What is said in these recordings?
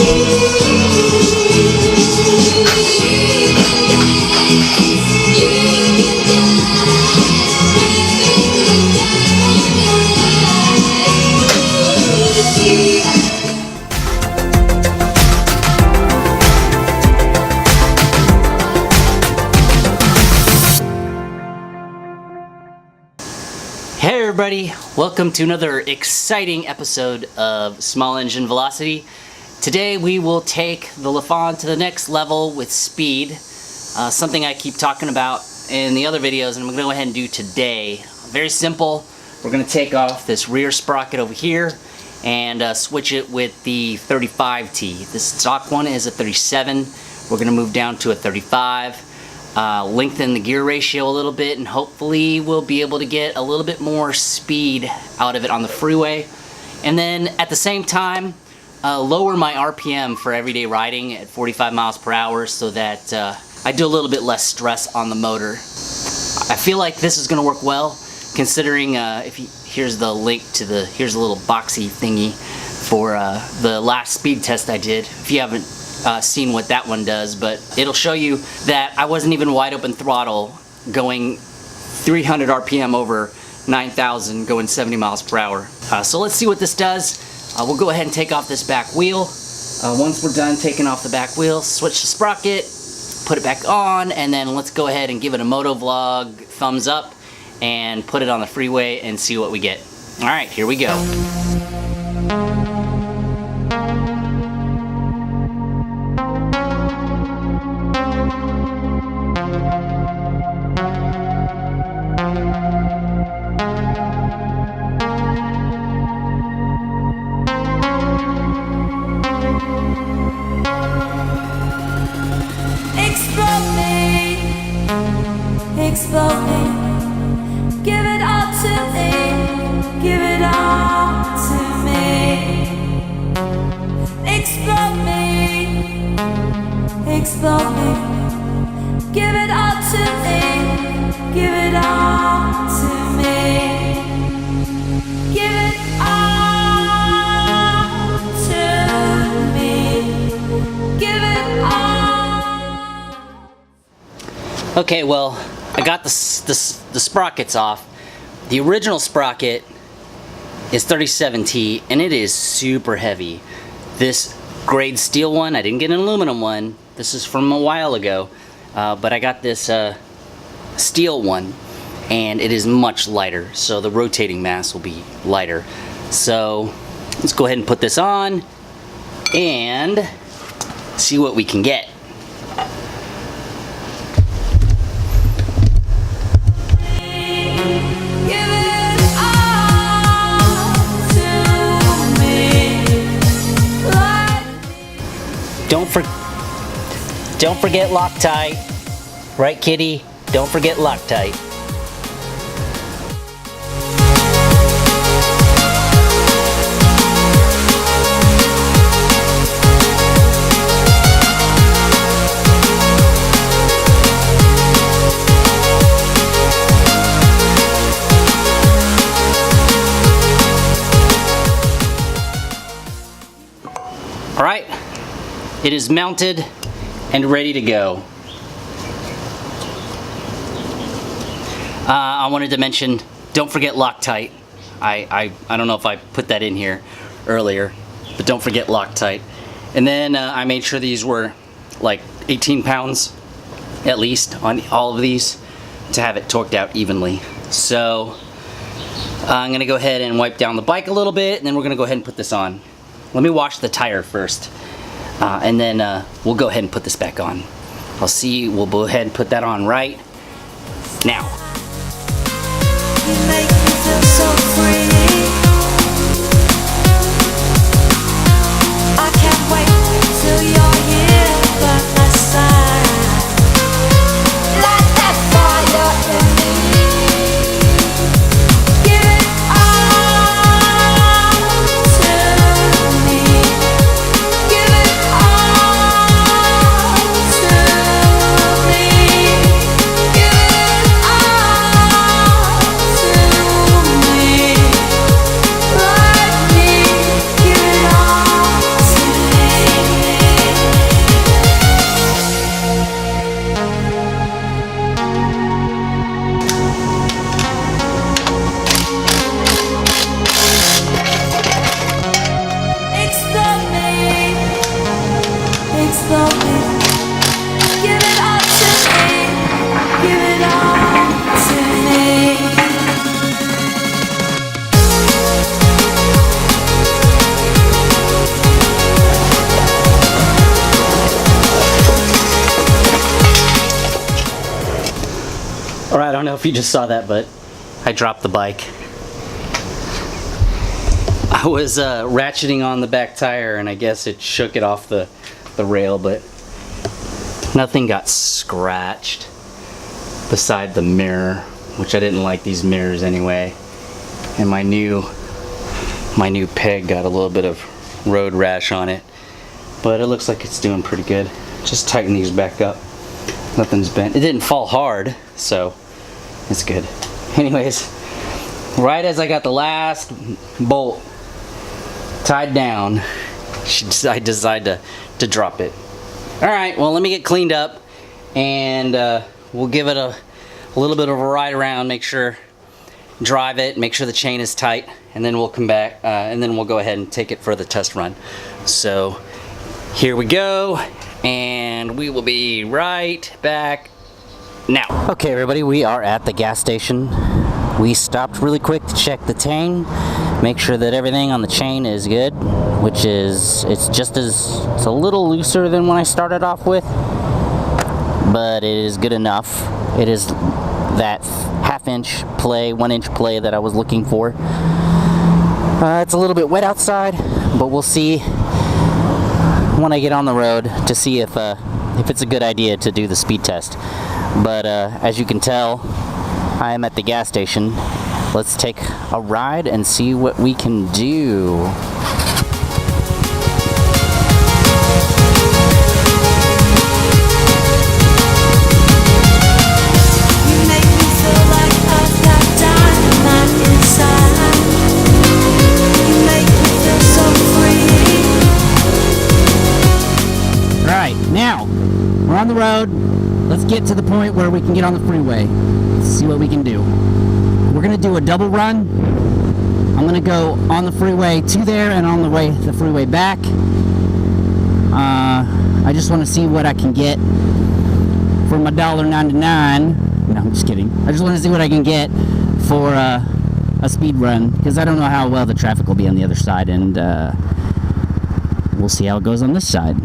Hey everybody, welcome to another exciting episode of Small Engine Velocity. Today we will take the Lifan to the next level with speed, something I keep talking about in the other videos, and I'm going to go ahead and do today. Very simple. We're going to take off this rear sprocket over here and switch it with the 35T. This stock one is a 37. We're going to move down to a 35. Lengthen the gear ratio a little bit, and hopefully we'll be able to get a little bit more speed out of it on the freeway. And then at the same time, lower my RPM for everyday riding at 45 miles per hour so that I do a little bit less stress on the motor. I feel like this is going to work well, considering here's the link to here's a little boxy thingy for the last speed test I did. If you haven't seen what that one does, but it'll show you that I wasn't even wide open throttle going 300 RPM over 9,000 going 70 miles per hour. So let's see what this does. We'll go ahead and take off this back wheel. Once we're done taking off the back wheel, switch the sprocket, put it back on, and then let's go ahead and give it a moto vlog thumbs up and put it on the freeway and see what we get. Alright, here we go. Explode me, give it all to me, give it all to me. Explode me, give it all to me, give it all to me, give it all to me, give it all. Okay, well, I got the sprockets off. The original sprocket is 37T, and it is super heavy. This grade steel one, I didn't get an aluminum one. This is from a while ago, but I got this steel one, and it is much lighter, so the rotating mass will be lighter. So let's go ahead and put this on and see what we can get. Don't forget Loctite. Right, kitty? Don't forget Loctite. All right. It is mounted and ready to go. I wanted to mention, don't forget Loctite. I don't know if I put that in here earlier, but don't forget Loctite. And then I made sure these were like 18 pounds at least on all of these to have it torqued out evenly. So I'm gonna go ahead and wipe down the bike a little bit, and then we're gonna go ahead and put this on. Let me wash the tire first. And then we'll go ahead and put this back on. We'll go ahead and put that on right now. You make me feel so free. I can't wait till you're here by my side. Light that fire in me. Give it all to me. Give it all to me. Give it all to me. don't know if you just saw that, but I dropped the bike. I was ratcheting on the back tire and I guess it shook it off the rail, but nothing got scratched beside the mirror, which I didn't like these mirrors anyway. And my new peg got a little bit of road rash on it, but it looks like it's doing pretty good. Just tighten these back up. Nothing's bent. It didn't fall hard, so it's good. Anyways, right as I got the last bolt tied down, I decided to drop it. Alright, well, let me get cleaned up and we'll give it a little bit of a ride around, drive it, make sure the chain is tight, and then we'll come back and then we'll go ahead and take it for the test run. So here we go, and we will be right back now. Okay, everybody, we are at the gas station. We stopped really quick to check the chain, make sure that everything on the chain is good, which is, it's a little looser than when I started off with, but it is good enough. It is that half-inch play, 1-inch play that I was looking for. It's a little bit wet outside, but we'll see when I get on the road to see if it's a good idea to do the speed test. But as you can tell, I am at the gas station. Let's take a ride and see what we can do. Now, we're on the road. Let's get to the point where we can get on the freeway. Let's see what we can do. We're gonna do a double run. I'm gonna go on the freeway to there and on the freeway back. I just want to see what I can get for my $1.99. No, I'm just kidding. I just want to see what I can get for a speed run, because I don't know how well the traffic will be on the other side, and we'll see how it goes on this side.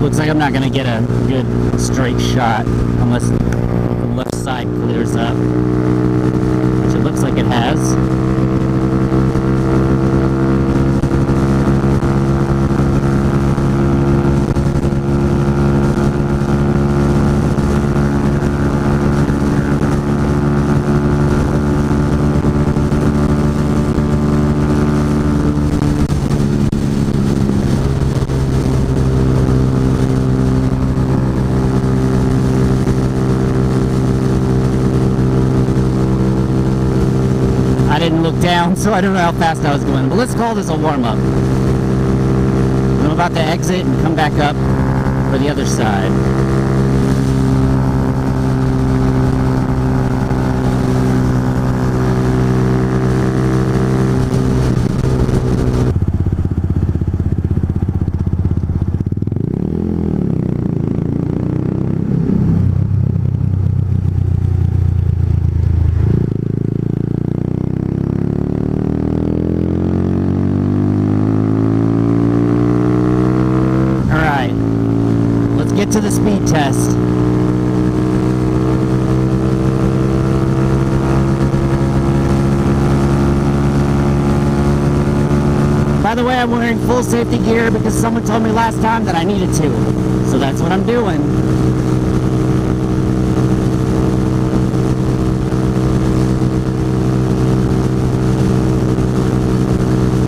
Looks like I'm not going to get a good straight shot unless the left side clears up, which it looks like it has. Down, so I don't know how fast I was going, but let's call this a warm-up. I'm about to exit and come back up for the other side. To the speed test. By the way, I'm wearing full safety gear because someone told me last time that I needed to. So that's what I'm doing.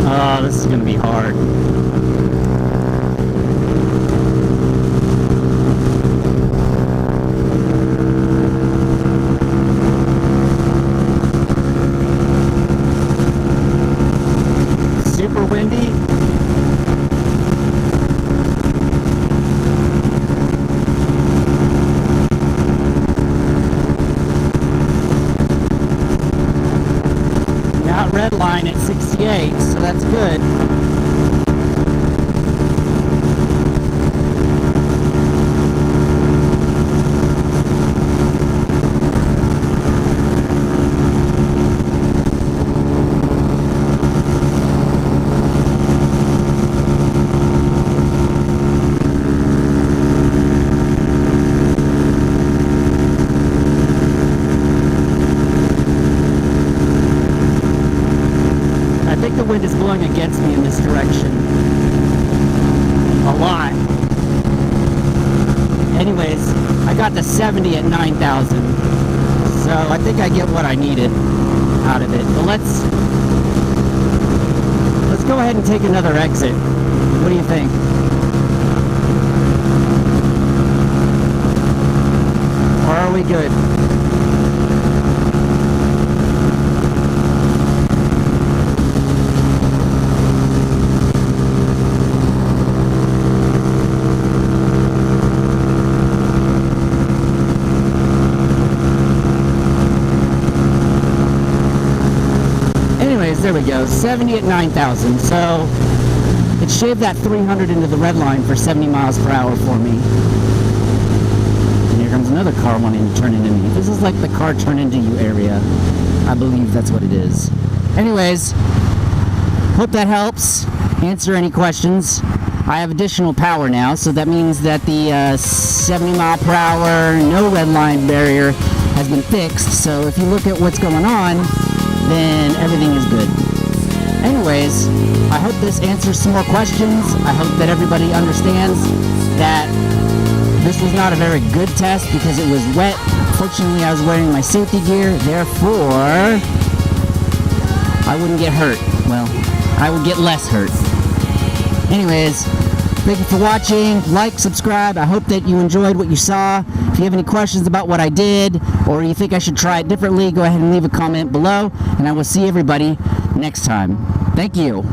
Oh, this is gonna be hard. Super windy. Got red line at 68, so that's good. wind is blowing against me in this direction. A lot. Anyways, I got the 70 at 9,000. So I think I get what I needed out of it. But let's go ahead and take another exit. What do you think? Or are we good? There we go, 70 at 9,000. So it shaved that 300 into the red line for 70 miles per hour for me. And here comes another car wanting to turn into me. This is like the car turn into you area. I believe that's what it is. Anyways, hope that helps answer any questions. I have additional power now, so that means that the 70 mile per hour no red line barrier has been fixed. So if you look at what's going on, then everything is good. Anyways, I hope this answers some more questions. I hope that everybody understands that this was not a very good test because it was wet. Fortunately, I was wearing my safety gear, therefore I wouldn't get hurt. Well, I would get less hurt. Anyways, thank you for watching. Like, subscribe. I hope that you enjoyed what you saw. If you have any questions about what I did, or you think I should try it differently, go ahead and leave a comment below, and I will see everybody next time. Thank you.